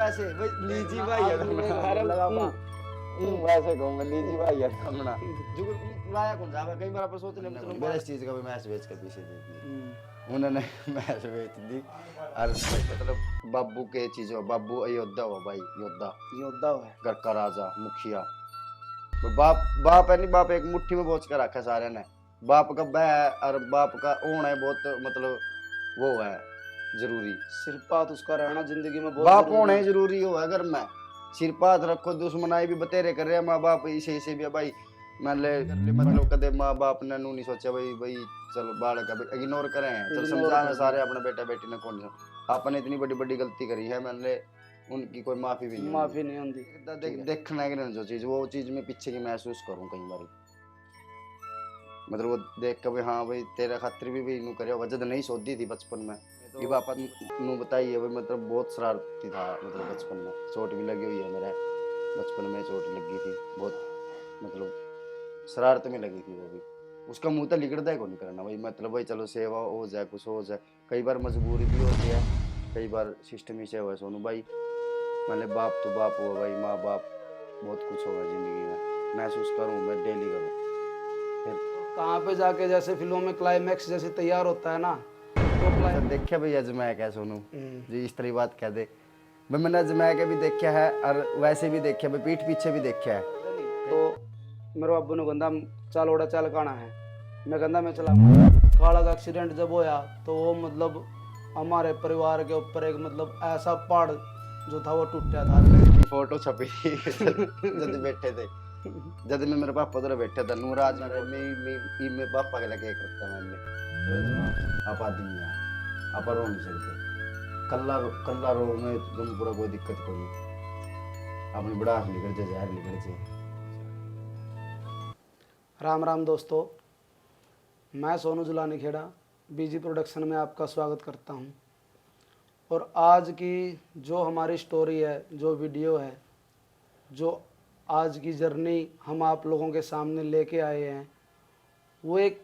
ऐसे भाई लीजी भाई है अपना वैसे कहूंगा लीजी भाई है अपना जो लाया कौन जावे कई बार अपन सोचने में चलो मेरा इस चीज का भी मैच बेच के पीछे दे दी उन्होंने मैच बेच दी और मतलब बाबू के चीजों बाबू अयोध्या हुआ भाई योद्धा योद्धा हुआ है। घर का राजा मुखिया बाप बाप है नहीं बाप एक मुट्ठी में बोझ कर रखा है सारे ने बाप का बह है और बाप का होना है बहुत मतलब वो है जरूरी सिरपात उसका रहना जिंदगी में बहुत बाप जरूरी होना है। ही जरूरी हो अगर मैं सिरपात रखो दुश्मनाई भी बतेरे कर रहे हैं माँ बाप इसे भी भाई मान ले मतलब कदे माँ बाप ने नू नहीं सोचा भाई भाई चलो बालक का इग्नोर करें चल समझा में सारे अपने बेटा बेटी ने कौन सा आपने इतनी बड़ी बड़ी गलती करी है मान ले उनकी कोई माफी भी नहीं माफी नहीं होती। देखना है जो चीज वो चीज मैं पीछे की महसूस करूं कई बार मतलब वो देख के भाई हाँ भाई तेरा खातिर भी नू करे होगा जब नहीं सोती थी बचपन में ये पापा नू बताइए भाई मतलब बहुत शरारती था मतलब बचपन में चोट भी लगी हुई है मेरे बचपन में चोट लगी थी बहुत मतलब शरारत में लगी थी वो भी उसका मुंह तो लिगड़ता है को नहीं करना भाई मतलब भाई चलो सेवा हो जाए कुछ हो जाए कई बार मजबूरी भी होती है कई बार सिस्टम ही से हुआ सोनू भाई मतलब बाप तो बाप हुआ भाई माँ बाप बहुत कुछ होगा जिंदगी में महसूस करूँ मैं डेली करूँ फिर कहाँ पे जाके जैसे फिल्मों में क्लाइमैक्स जैसे तैयार होता है ना तो देखा भाई अजमाया क्या सोनू जी इस तरह बात कह दे भाई मैंने अजमाया के भी देखा है और वैसे भी देखा भाई पीठ पीछे भी देखा है तो मेरे बाबू ने कहता चल ओड़ा चल काना है मैं कहता मैं चला काला का एक्सीडेंट जब होया तो वो मतलब हमारे परिवार के ऊपर एक मतलब ऐसा पहाड़ जो था वो टूटा था फोटो छपी जब बैठे थे जब मैं मेरे पापा तो बैठा था नूराज मैं पापा के लगे करता मैंने आप आदमी है आप रो नहीं सकते कल्ला रो में तुम पूरा कोई दिक्कत कोई अपनी बड़ास निकल जाए जहर निकल जाए। राम राम दोस्तों, मैं सोनू जुलानी खेड़ा बीजी प्रोडक्शन में आपका स्वागत करता हूं। और आज की जो हमारी स्टोरी है, जो वीडियो है, जो आज की जर्नी हम आप लोगों के सामने लेके आए हैं, वो एक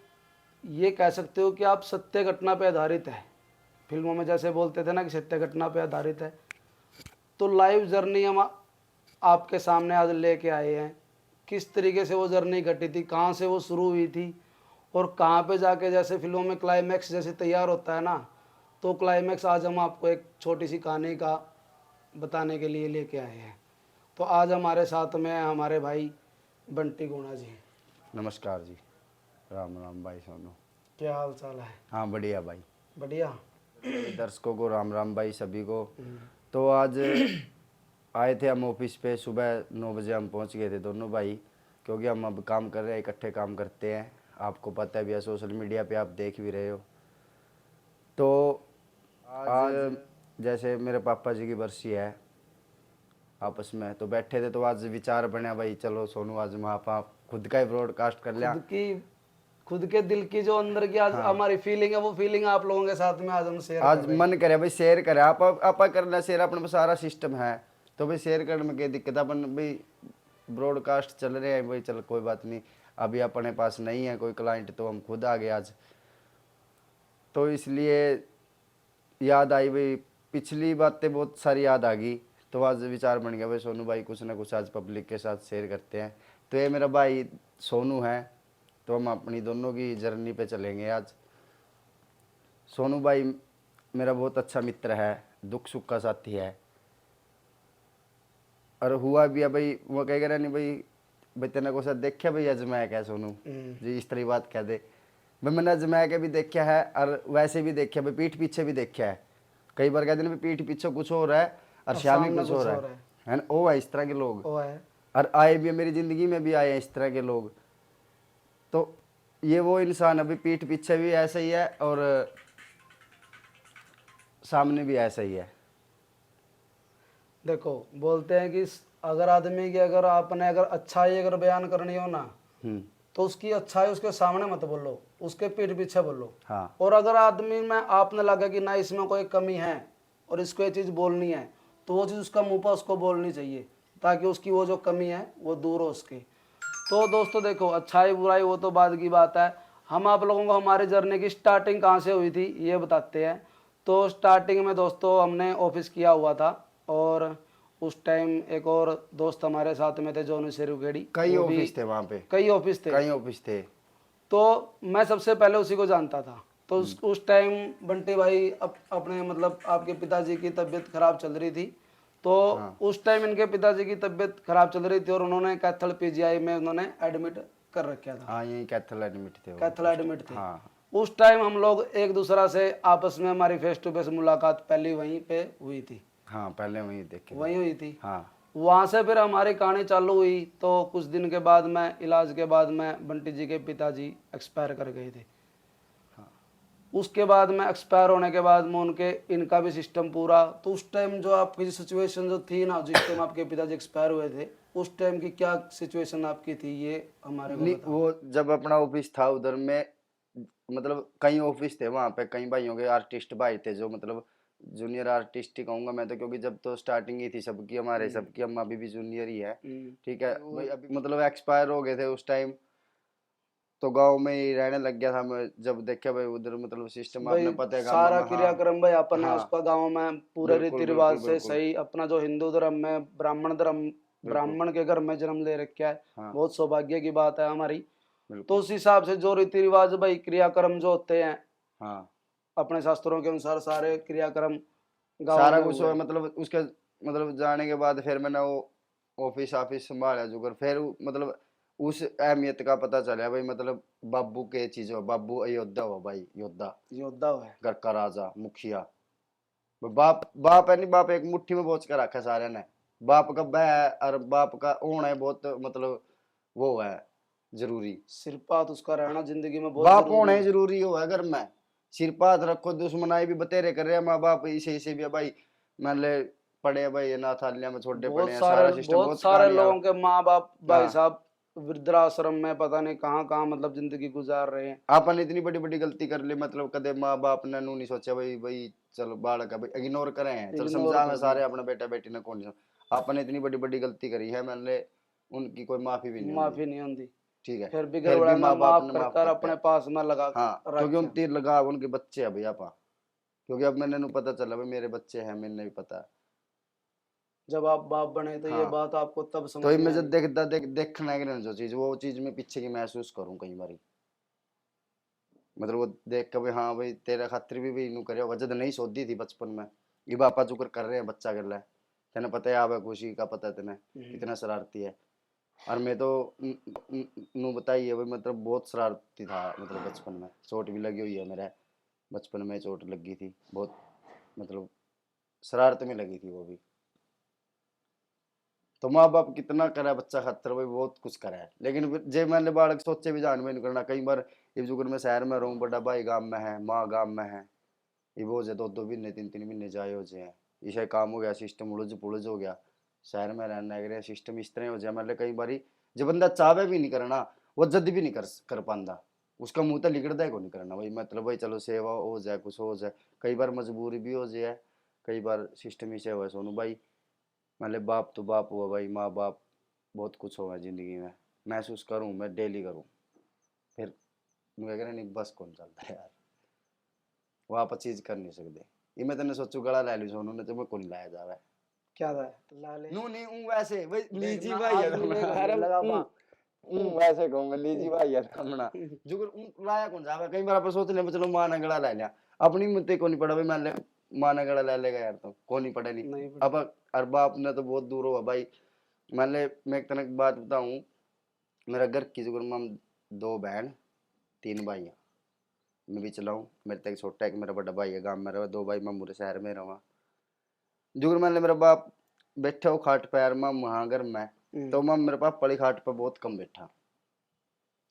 ये कह सकते हो कि आप सत्य घटना पे आधारित है। फिल्मों में जैसे बोलते थे ना कि सत्य घटना पे आधारित है, तो लाइव जर्नी हम आपके सामने आज लेके आए हैं। किस तरीके से वो जर्नी घटी थी, कहाँ से वो शुरू हुई थी और कहाँ पे जाके जैसे फिल्मों में क्लाइमैक्स जैसे तैयार होता है ना, तो क्लाइमैक्स आज हम आपको एक छोटी सी कहानी का बताने के लिए लेके आए हैं। तो आज हमारे साथ में है हमारे भाई बंटी गुणा जी। नमस्कार जी, राम राम भाई सोनू, क्या हाल चाल है? हाँ बढ़िया भाई, बढ़िया। दर्शकों को राम राम भाई सभी को। तो आज आए थे हम ऑफिस पे, सुबह 9 बजे हम पहुंच गए थे दोनों भाई, क्योंकि हम अब काम कर रहे हैं, इकट्ठे काम करते हैं, आपको पता है भी है, सोशल मीडिया पे आप देख भी रहे हो। तो आज जैसे मेरे पापा जी की बरसी है आपस में, तो बैठे थे तो आज विचार बना भाई चलो सोनू आज आप खुद का ही ब्रॉडकास्ट कर लिया, खुद के दिल की जो अंदर की आज हमारी फीलिंग है, वो फीलिंग आप लोगों के साथ में आज हम शेयर आज मन करे भाई शेयर करे आप करना शेयर, अपने पास सारा सिस्टम है तो भाई शेयर करने में क्या दिक्कत है। अपन भाई ब्रॉडकास्ट चल रहे हैं भाई, चल कोई बात नहीं, अभी अपने पास नहीं है कोई क्लाइंट तो हम खुद आ गए आज। तो इसलिए याद आई भाई, पिछली बातें बहुत सारी याद आ गई, तो आज विचार बन गया भाई सोनू भाई कुछ ना कुछ आज पब्लिक के साथ शेयर करते हैं। तो ये मेरा भाई सोनू है, तो हम अपनी दोनों की जर्नी पे चलेंगे आज। सोनू भाई मेरा बहुत अच्छा मित्र है, दुख सुख का साथी है, और हुआ भी है भाई, वो कह रहा नहीं भाई तेने को साथ देखा भाई अजमाया क्या सोनू जी इस तरह बात कह दे भाई, मैंने अजमाया के भी देखा है और वैसे भी देखा भाई, पीठ पीछे भी देखा है। कई बार कहते हैं पीठ पीछे कुछ हो रहा है और शामी कुछ हो रहा है ना, वो है इस तरह के लोग, और आए भी मेरी जिंदगी में भी आए हैं इस तरह के लोग। तो ये वो इंसान अभी पीठ पीछे भी ऐसा ही है और सामने भी ऐसा ही है। देखो बोलते हैं कि अगर आदमी की अगर आपने अगर अच्छाई अगर बयान करनी हो ना, तो उसकी अच्छाई उसके सामने मत बोलो, उसके पीठ पीछे बोलो। हाँ। और अगर आदमी में आपने लगा कि ना इसमें कोई कमी है और इसको ये चीज़ बोलनी है, तो वो चीज़ उसका मुंह पर उसको बोलनी चाहिए, ताकि उसकी वो जो कमी है वो दूर हो उसकी। तो दोस्तों देखो, अच्छाई बुराई वो तो बाद की बात है, हम आप लोगों को हमारी जर्नी की स्टार्टिंग कहाँ से हुई थी ये बताते हैं। तो स्टार्टिंग में दोस्तों हमने ऑफिस किया हुआ था, और उस टाइम एक और दोस्त हमारे साथ में थे जोनू शेरुखेड़ी, कई वो भी ऑफिस थे वहाँ पे, कई ऑफिस थे। कई ऑफिस थे। तो मैं सबसे पहले उसी को जानता था। तो उस टाइम बंटी भाई अपने मतलब आपके पिताजी की तबीयत खराब चल रही थी। तो हाँ उस टाइम इनके पिताजी की तबीयत खराब चल रही थी और उन्होंने कैथल पीजीआई में उन्होंने एडमिट कर रखा था। हाँ, यही कैथल एडमिट थे वो कैथल उस एडमिट थे। हाँ उस टाइम हम लोग एक दूसरा से आपस में हमारी फेस टू फेस मुलाकात पहली वहीं पे हुई थी। हाँ, पहले वही देखे थे। वहीं हुई थी। हाँ वहाँ से फिर हमारी कहानी चालू हुई। तो कुछ दिन के बाद में इलाज के बाद में बंटी जी के पिताजी एक्सपायर कर गए थे। उसके बाद में एक्सपायर होने के बाद में उनके इनका भी सिस्टम पूरा। तो उस टाइम जो आपकी सिचुएशन जो थी ना, जिस टाइम आपके पिताजी एक्सपायर हुए थे, उस टाइम की क्या सिचुएशन आपकी थी, ये हमारे को नहीं, बताओ। वो जब अपना ऑफिस था उधर में, मतलब कई ऑफिस थे वहाँ पे, कई भाइयों के आर्टिस्ट भाई थे जो मतलब जूनियर आर्टिस्ट ही कहूंगा मैं तो, क्योंकि जब तो स्टार्टिंग ही थी सबकी, हमारे सबकी अम्मा अभी भी जूनियर ही है। ठीक है भाई, अभी मतलब एक्सपायर हो गए थे उस टाइम। तो गांव में ही रहने लग गया था मैं, जब देखा भाई उधर मतलब सिस्टम आपने भाई पता है गाँव सारा में। हाँ क्रियाक्रम भाई अपन है हाँ, उसका गांव में पूरे बिल्कुल रीति रिवाज बिल्कुल से बिल्कुल सही। अपना जो हिंदू धर्म में ब्राह्मण धर्म, बिल्कुल। ब्राह्मण के घर में जन्म ले रखा है, हाँ बहुत सौभाग्य की बात है हमारी। तो बिल्कुल। उस हिसाब से जो रीति रिवाज भाई क्रियाक्रम जो होते हैं हाँ, अपने शास्त्रों के अनुसार सारे क्रियाक्रम गाँव सारा में कुछ हुआ हुए। मतलब उसके, मतलब जाने के बाद फिर मैंने वो ऑफिस ऑफिस संभाला जुगर, फिर मतलब उस अहमियत का पता चला भाई, मतलब बाबू के चीज हो, बाबू अयोध्या हो भाई, योद्धा, योद्धा है। घर का राजा, मुखिया। बाप बाप है नहीं, बाप एक मुट्ठी में बोझ कर रखा सारे ने। बाप का बह है और बाप का होना है बहुत मतलब वो है जरूरी। सिरपात उसका रहना जिंदगी में बहुत बाप होना जरूरी ही है। जरूरी हो अगर मैं सिर पात रखो, दुश्मनाई भी बतेरे कर रहे हैं माँ बाप, इसे इसे भी है भाई। मान ले पड़े हैं भाई अनाथालय में, छोटे पड़े हैं, सारा सिस्टम बहुत बहुत सारे कहानी है। लोगों के माँ बाप भाई हाँ, साहब वृद्धाश्रम में पता नहीं कहाँ कहाँ मतलब जिंदगी गुजार रहे हैं। आपने इतनी बड़ी बड़ी गलती कर ली, मतलब कदे माँ बाप ने नू नहीं सोचा भाई भाई चलो बालक है भाई, इग्नोर करे हैं, चल इग्नोर समझा मैं कर सारे दिया। अपना बेटा बेटी ने कौन सा। आपने इतनी बड़ी बड़ी गलती करी है, मान ले उनकी कोई माफी भी नहीं होगी। माफी नहीं होती। ठीक है, फिर बिगड़ फिर भी बड़ा ना माँ बाप माफ ने कर माफ कर कर अपने दिया। पास में लगा हाँ, क्योंकि उन रखा। तीर लगा उनके बच्चे है भैया पा, क्योंकि अब मैंने पता चला भाई मेरे बच्चे हैं, मैंने भी पता है। जब आप बाप बने तो ये हाँ, बात आपको तब तो समझ ये में मैं जब आई। देखना है कि नहीं, जो चीज वो चीज मैं पीछे की महसूस करूँ कई बार, मतलब वो देख के भाई हाँ भाई तेरा खातिर भी इनू करे होगा, जब नहीं सोधी थी बचपन में, ये बापा चुकर कर रहे हैं बच्चा कर ले, तेने पता है आवे खुशी का पता है तेने कितना शरारती है। और मैं तो नू बताइए भाई, मतलब बहुत शरारती था, मतलब बचपन में चोट भी लगी हुई है मेरे, बचपन में चोट लगी थी बहुत, मतलब शरारत में लगी थी वो भी। तो माँ बाप कितना करा बच्चा खातर भाई, बहुत कुछ करा है, लेकिन जे मैंने बालक सोचे भी जान में नहीं करना कई बार। ये जुगर मैं शहर में रहूँ, बड़ा भाई गांव में है, माँ गांव में है, ये वो जे 2 2 महीने 3 3 महीने जाए हो जे, इसे काम हो गया, सिस्टम उलझ पुलझ हो गया। शहर में रहना है सिस्टम इस तरह हो जाए, मतलब कई बार जब बंदा चाहे भी नहीं करना, वो जद भी नहीं कर पाता, उसका मुंह तो लिगड़ता है को नहीं करना भाई, मतलब भाई चलो सेवा हो जाए कुछ हो जाए, कई बार मजबूरी भी हो जाए, कई बार सिस्टम ही से हुआ सोनू भाई। मतलब बाप तो बाप हुआ भाई, माँ बाप बहुत कुछ हुआ जिंदगी में, महसूस करूँ मैं डेली करूँ, फिर वगैरह नहीं बस कौन चलता है यार, वो आप चीज कर नहीं सकते। ये मैं तेने सोचू गला ला ली सोनू ने, तो मैं कौन लाया जावे क्या था लाले। नू नहीं ऊ वैसे भाई लीजी देखना भाई है आज तुमने, मिलेगा अरे नहीं लगा ऊ पा। ऊ वैसे कहूंगा लीजी भाई है तुमने, जो ऊ लाया कौन जावे, कई बार आप सोच ले चलो मां ने गला ला लिया, अपनी मते को नहीं पड़ा भाई, मान ले मां ने गला ला लेगा यार, तो को नहीं पड़ा नहीं। नहीं अब और बाप ने तो बहुत दूर हुआ भाई। मान ले मैं एक तने एक बात बताऊं, मेरा घर की जुगर में हम 2 बहन 3 भाई हैं, मैं भी चलाऊं, मेरे तक छोटा एक मेरा बड़ा भाई है गांव में रहा, 2 भाई मैं पूरे शहर में रहा। जुगर मान ले मेरा बाप बैठा हो खाट पैर में वहां घर में, तो मैं मेरे पास पड़ी खाट पर बहुत कम बैठा,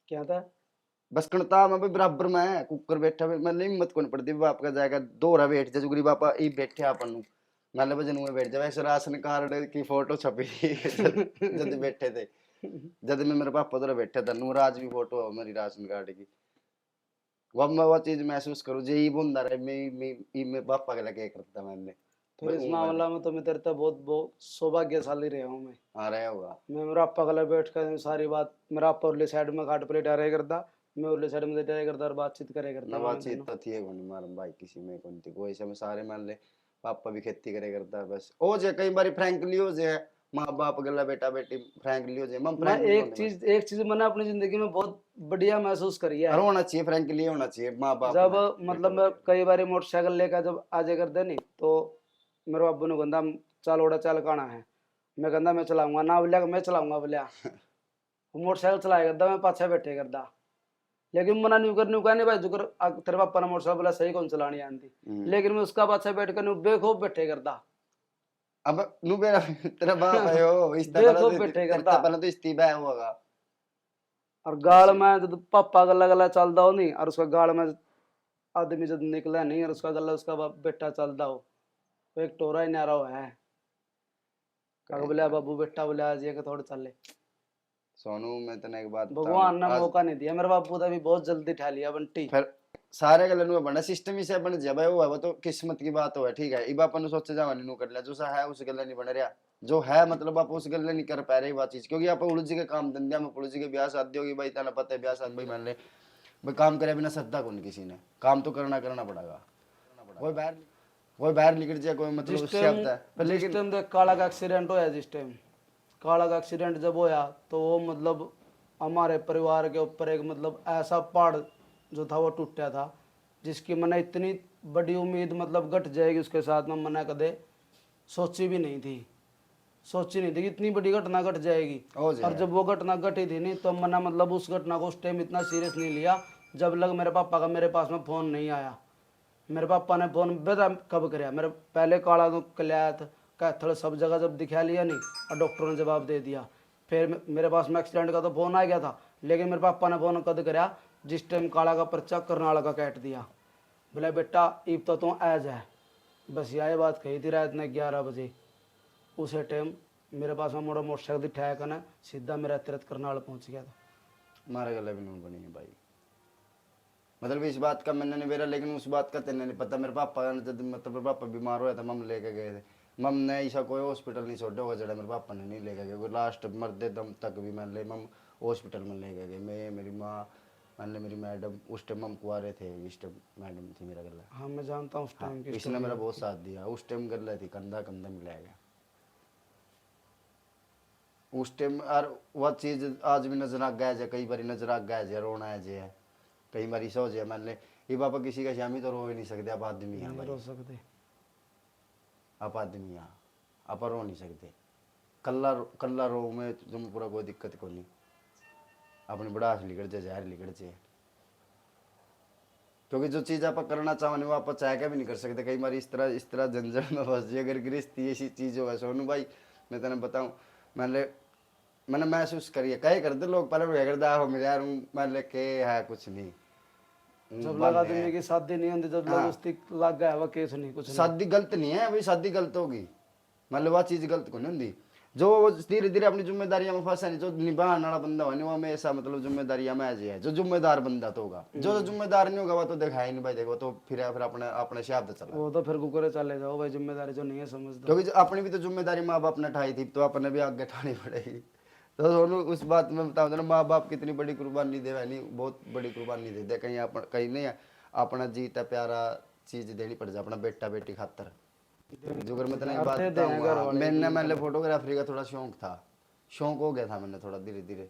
क्या था। बस कणता में भी बराबर में है कुकर बैठा भी, मैं नहीं हिम्मत को नहीं पड़ती बाप का जाएगा दोहरा बैठ जा जुगरी बापा ये बैठे अपन नु, मान ले बजन में बैठ जा, वैसे राशन कार्ड की फोटो छपी थी जब बैठे थे, जब मैं मेरे पापा उधर बैठा था नूर, आज भी फोटो है मेरी राशन कार्ड की। वह मैं वो चीज महसूस करूँ जे ये बुंदा रहे, मैं पापा के लगे करता मैंने फिर भाई इस हूं मैं, मामला में तो मैं तेरे तो बहुत सौभाग्यशाली रहा हूँ मैं। आ रहा होगा। मेरा आपा गला बैठ कर सारी बात, मेरा आपा उरली साइड में खाट पर लेटा रहा करता, मैं उरली साइड में लेटा रहा करता और बातचीत करे करता ना माने बातचीत तेनों। तो थी कौन मार भाई किसी में कौन थी कोई, समय सारे मान ले पापा भी खेती करे करता है बस ओ जे कई बार फ्रैंकली हो जे माँ बाप गला बेटा बेटी फ्रैंकली हो जे मम मैं फ्रैंकली होने बस एक चीज मैंने अपनी जिंदगी में बहुत बढ़िया महसूस करी है। और होना चाहिए फ्रैंकली होना चाहिए माँ बाप जब में बेटा मतलब मैं बेटी कई बार मोटरसाइकिल लेकर जब आजे करते नहीं तो मेरे बाबू ने कहता चल ओड़ा चल काना है। मैं कहता मैं चलाऊंगा ना बोलिया मैं चलाऊंगा बोलिया। वो मोटरसाइकिल चलाया करता मैं पाछे बैठे करता। लेकिन मना नहीं कर नहीं भाई जुकर तेरे पापा ने मोटरसाइकिल बोला सही कौन चलानी आती। लेकिन मैं उसका पाछे बैठ कर बेखूब बैठे करता। अब नु मेरा तेरा बाप है ओ इससे पहले बेखूब तो बैठे तेरे करता। से पहले तो इस्तीफा होगा और गाल में जब पापा गला गला चलता हो नहीं और उसका गाल में आदमी जब निकला नहीं और उसका गला उसका बेटा चलता हो तो एक टोरा ही नारा है। काका बोले बाबू बेटा बोले आज ये थोड़ा चले। सोनू मैं तने एक बात बताऊं भगवान ने आज मौका नहीं दिया मेरे बापू तो भी बहुत जल्दी ठा लिया बंटी। फिर सारे गलन में बना सिस्टम ही से बन जब है वो तो किस्मत की बात हो है ठीक है इबा अपन सोचे जा नु कर लिया जो सा है उस गल नहीं बन रहा जो है मतलब आप उस गल नहीं कर पा रहे बात चीज क्योंकि आप उलझ के काम धंधे में उलझ के ब्याह शादी होगी भाई तना पता है ब्याह शादी भाई मान ले भाई काम करे बिना सद्दा कौन किसी ने काम तो करना करना पड़ेगा कोई बाहर निकल जाए कोई मतलब उससे आता है पर जिस लेकिन टाइम देख काला का एक्सीडेंट होया जिस टाइम काला का एक्सीडेंट जब होया तो वो मतलब हमारे परिवार के ऊपर एक मतलब ऐसा पहाड़ जो था वो टूटा था जिसकी मैंने इतनी बड़ी उम्मीद मतलब घट जाएगी उसके साथ में मैंने कदे सोची भी नहीं थी। सोची नहीं थी कि इतनी बड़ी घटना घट जाएगी। हो जाए और जब वो घटना घटी थी नहीं तो मैंने मतलब उस घटना को उस टाइम इतना सीरियस नहीं लिया जब लग मेरे पापा का मेरे पास में फ़ोन नहीं आया। मेरे पापा ने फोन बता कब कराया मेरे पहले काला तो कल्याया था कैथल सब जगह जब दिखा लिया नहीं और डॉक्टरों ने जवाब दे दिया। फिर मेरे पास में एक्सीडेंट का तो फ़ोन आ गया था लेकिन मेरे पापा ने फ़ोन कद कराया जिस टाइम काला का पर्चा करनाल का काट दिया। बोला बेटा ईब तो तू आ जाए बस यही बात कही थी रात ने 11 बजे। उसे टाइम मेरे पास में मोड़ा मोटरसाइकिल ठहरा कर सीधा मेरा तुरंत करनाल पहुँच गया था। हमारे गले भी नहीं बनी है भाई मतलब इस बात का मैंने नहीं बेरा लेकिन उस बात का तेने नहीं पता मेरे पापा ने जब मतलब मेरे पापा बीमार हुआ था मम लेके गए थे मम ने ऐसा कोई हॉस्पिटल नहीं छोड़ा होगा जरा मेरे पापा ने नहीं लेके गए लास्ट मरते दम तक भी मान ले मम हॉस्पिटल में लेके गए मैं मेरी माँ मान ले मेरी मैडम उस टाइम मम कुआरे थे इस टाइम मैडम थी मेरा गला हाँ मैं जानता हूँ उस टाइम की इसने मेरा बहुत साथ दिया उस टाइम गला थी कंधा कंधा मिलाया गया उस टाइम और वह चीज़ आज भी नजर आ गया है कई बार नजर आ गया है रोना है जे है कई बार ऐसा हो जाए मान ले ये पापा किसी का शामी तो रो ही नहीं सकते आप आदमी हैं नहीं भाई रो सकते। आप आदमी हैं आप रो नहीं सकते कल्ला कल्ला रो में तुम पूरा कोई दिक्कत को नहीं अपनी बड़ास लिकड़ जाए जहर लिकड़ जाए क्योंकि जो चीज़ आप करना चाहो वो आप चाह के भी नहीं कर सकते कई बार इस तरह झंझट में फंस जाए अगर गृहस्थी ऐसी चीज़ हो सोनू भाई मैं तेने बताऊँ मैंने महसूस करी है कहे करते लोग पहले करदा हो मेरे यार मान ले के है कुछ नहीं जब लग आदमी की शादी नहीं होती जब लग उसकी लग गया वह केस नहीं कुछ नहीं। शादी गलत नहीं है भाई शादी गलत होगी मतलब वह चीज़ गलत को नहीं होती जो धीरे धीरे अपनी जिम्मेदारियां में फंसा नहीं जो निभाने वाला बंदा हो वो हमेशा मतलब जिम्मेदारियां में आज है जो जिम्मेदार बंदा तो होगा जो जिम्मेदार नहीं होगा वो तो दिखाई नहीं भाई देखो तो फिर अपने अपने शब्द चला वो तो फिर कुकरे चले जाओ भाई जिम्मेदारी जो नहीं है समझता। क्योंकि अपनी भी तो जिम्मेदारी माँ बाप ने उठाई थी तो अपने भी आगे उठानी पड़ेगी तो दोनों उस बात में बताओ ना माँ बाप कितनी बड़ी कुर्बानी दे नहीं बहुत बड़ी कुर्बानी दे दे कहीं कहीं नहीं अपना जीता प्यारा चीज देनी पड़ जाए अपना बेटा बेटी खातर जो अगर मैं तेने बात बताऊंगा मैंने फोटोग्राफी का थोड़ा शौक हो गया था मैंने थोड़ा धीरे धीरे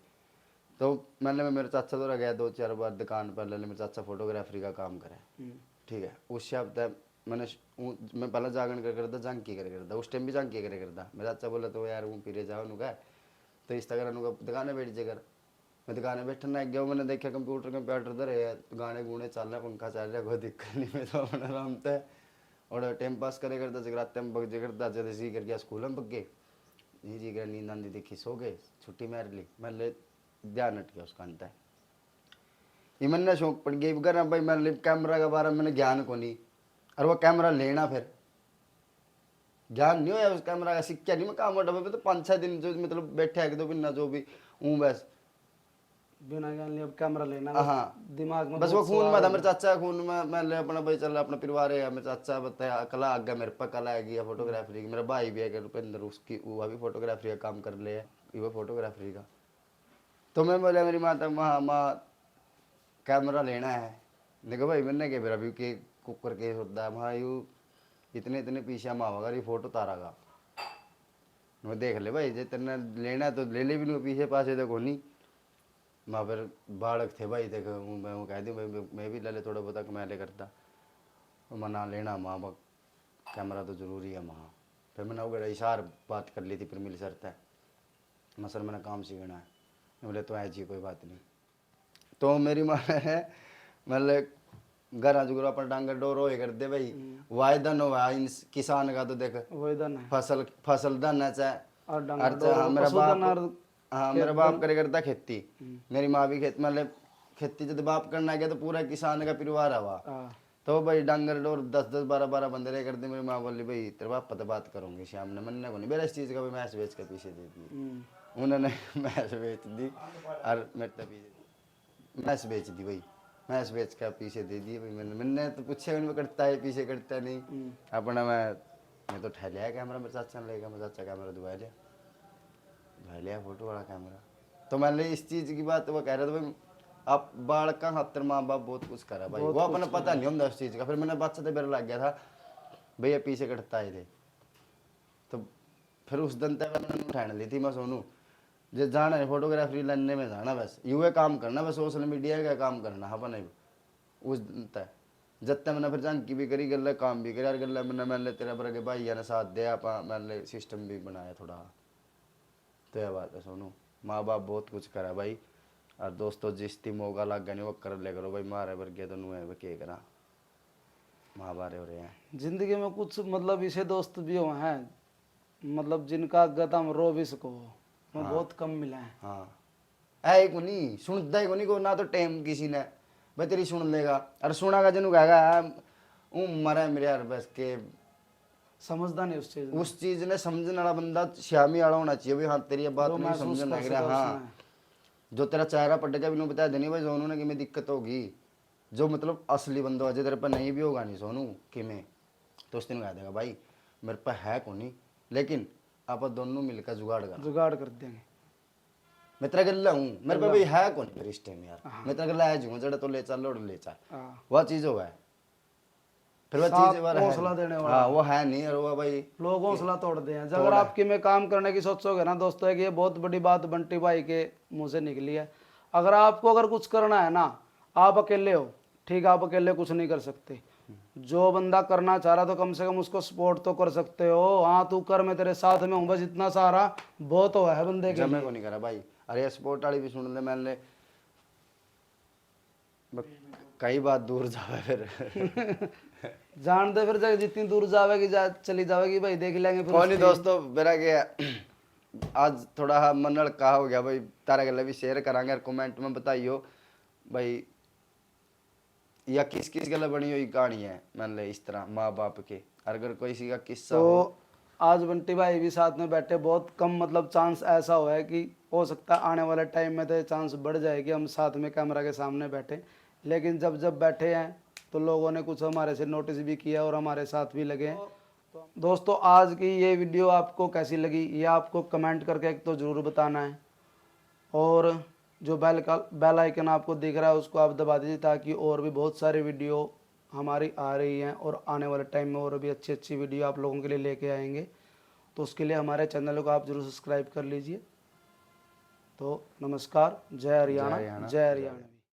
तो मैंने मेरे चाचा द्वारा गया 2-4 बार दुकान पर मेरे चाचा फोटोग्राफी का काम करे ठीक है उस हफ्ते मैं पहले जागरण करता झांकी करता उस टाइम भी झांकी करता मेरा चाचा बोला तो यार वो फिरे जाओ नुका तो इस तरह दुकानें बैठ जाकर मैं दुकानें बैठने गया मैंने देखा कंप्यूटर धरे गाने गुने चल रहे पंखा चल रहा कोई दिक्कत नहीं मैं तो अपना आराम से और टाइम पास करे करता जगराते में बग करता जैसे सी कर गया स्कूल में पक गए नहीं जी कर नींद आंदी देखी सो गए छुट्टी मार ली मैं ध्यान हट गया उसका अंत है ये मैंने शौक पड़ गई कर भाई मैं कैमरा के बारे में मैंने ज्ञान को नहीं और वो कैमरा लेना फिर ज्ञान नहीं होया उस कैमरा का सिक्का नहीं मैं काम डब्बे तो 5-6 दिन जो मतलब बैठे एक दो महीना जो भी हूँ बस बिना ज्ञान लिए अब कैमरा लेना हाँ दिमाग में बस वो खून में था मेरे चाचा खून में मैं ले अपना भाई चल अपना परिवार है मेरे चाचा बताया कला आ गया मेरे पर कला आ गया फोटोग्राफी की मेरा भाई भी है रुपेंद्र उसकी वो भी फोटोग्राफी का काम कर ले वो फोटोग्राफी का तो मैं बोला मेरी माता माँ कैमरा लेना है देखो भाई मैंने क्या फिर अभी के कुकर केस होता है वहाँ इतने इतने पीछे माँ अगर ये फोटो तारा का वो देख ले भाई, जे तेने लेना है तो ले ले भी नहीं, पीछे पासे देखो नहीं। माँ फिर बालक थे भाई, देखो मैं वो कह दी भाई मैं भी ले ले थोड़ा बहुत मैं ले करता, मना लेना माँ बाप कैमरा तो जरूरी है माँ। फिर मैंने वो इशार बात कर ली थी, फिर मिल सकता है मैं सर मैंने काम सीखना है, बोले तो ऐसी कोई बात नहीं। तो मेरी माँ है मतलब घर जुगर अपन डांगर डोर हो कर दे भाई, वायदन हो किसान का तो देख वही धन है फसल धन है चाहे और डंगर अच्छा। डोर हाँ मेरा पशुधन और बाप, हाँ मेरा बाप करे करता खेती, मेरी माँ भी खेत मतलब खेती जब बाप करना गया तो पूरा किसान का परिवार है वहाँ। हाँ, तो भाई डांगर डोर 10-10 12-12 बंदे रह करते। मेरी माँ बोली भाई तेरे बाप पता बात करूंगी शाम ने, मैंने को नहीं मेरा इस चीज़ का भी मैच बेच कर पीछे दे दी उन्होंने मैच बेच दी और मेरे तो पीछे मैच बेच दी भाई, मैच बेच कर पीछे दे दिए भाई। मैंने तो पूछे उनमें करता है पीछे करता नहीं अपना। मैं तो ठहर लिया कैमरा, मेरे चाचा ने लेगा, मेरा चाचा कैमरा दुबा लिया फोटो वाला कैमरा। तो मैंने इस चीज़ की बात वो कह रहे थे भाई आप बाढ़ का खातर माँ बाप बहुत कुछ करा भाई, वो अपना पता नहीं होता उस चीज़ का। फिर मैंने बच्चा तो मेरा लग गया था भैया पीछे कटता है थे, तो फिर उस दिन तक मैंने उठाने ली थी मैं सोनू जो जाना है फोटोग्राफी लेने में जाना, बस यूँ काम करना, बस सोशल मीडिया का काम करना अपन उस दिन तक जब तक मैंने फिर जानकी भी करी गल काम भी करा गल मैंने तेरा बरगे भाई ने साथ दिया आप मैंने सिस्टम भी बनाया थोड़ा। तो यह बात है सोनू, माँ बाप बहुत कुछ करा भाई, और दोस्तों जिस ती मौका लग गया नहीं वो कर ले करो भाई, मारे वर्गे तो नुए के करा माँ बारे हो रहे हैं। जिंदगी में कुछ मतलब ऐसे दोस्त भी हुए हैं मतलब जिनका गदम रो भी सको, वो बहुत कम मिला है। हाँ ऐ को नहीं सुनता ही को नहीं को ना, तो टाइम किसी ने भाई तेरी सुन लेगा और सुनागा जिन्हों कहेगा मरा मेरे यार बस के समझदा नहीं उस चीज में, उस चीज ने समझने वाला बंदा श्यामी वाला होना चाहिए भाई। हाँ तेरी ये बात जो नहीं महसूस समझ कर लग रहा, सके हाँ उसमें। जो तेरा चेहरा पट गया भी बता देनी भाई सोनू ने कि मैं दिक्कत होगी, जो मतलब असली बंदा अजय तेरे पर नहीं भी होगा नहीं सोनू कि मैं, तो उस दिन कह देगा भाई मेरे पर है को नहीं, लेकिन आप दोनों मिलकर जुगाड़ कर देंगे। मैं तेरा गल्ला हूँ मेरे पे भाई है कौन फिर इस टाइम यार, मैं तेरा गल्ला है जड़ा तो ले चल लोड ले चल, हाँ, वह चीज होगा फिर वह साथ चीज वाला हौसला है देने वाला। हाँ वो है नहीं, और वो भाई लोग हौसला तोड़ते हैं। अगर आपकी में काम करने की सोचोगे ना दोस्तों, कि ये बहुत बड़ी बात बंटी भाई के मुंह से निकली है। अगर आपको अगर कुछ करना है ना, आप अकेले हो ठीक, आप अकेले कुछ नहीं कर सकते। जो बंदा करना चाह रहा तो कम से कम उसको सपोर्ट तो कर सकते हो। हाँ तू कर, मैं तेरे साथ में हूँ, बस इतना सारा बहुत हो है बंदे के जमे लिए। को नहीं करा भाई। अरे सपोर्ट वाली भी सुन ले मैंने कई बात दूर जावे फिर जान दे फिर जगह जितनी दूर जावेगी चली जावेगी भाई, देख लेंगे फिर कोई नहीं उसकी। दोस्तों मेरा क्या आज थोड़ा मन हल्का हो गया भाई, तारा गल्ला भी शेयर करांगे और कमेंट में बताइयो भाई या किस किस गल्ला बनी हुई कहानी है मान ले इस तरह माँ बाप के, अगर कोई सी का किस्सा हो। तो आज बंटी भाई भी साथ में बैठे, बहुत कम मतलब चांस ऐसा हुआ है कि हो सकता है आने वाले टाइम में तो चांस बढ़ जाएगी हम साथ में कैमरा के सामने बैठे, लेकिन जब जब बैठे हैं तो लोगों ने कुछ हमारे से नोटिस भी किया और हमारे साथ भी लगे हैं। दोस्तों आज की ये वीडियो आपको कैसी लगी ये आपको कमेंट करके एक तो ज़रूर बताना है, और जो बेल आइकन आपको दिख रहा है उसको आप दबा दीजिए, ताकि और भी बहुत सारी वीडियो हमारी आ रही हैं और आने वाले टाइम में और भी अच्छी अच्छी वीडियो आप लोगों के लिए लेके आएंगे। तो उसके लिए हमारे चैनल को आप जरूर सब्सक्राइब कर लीजिए। तो नमस्कार, जय हरियाणा, जय हरियाणा।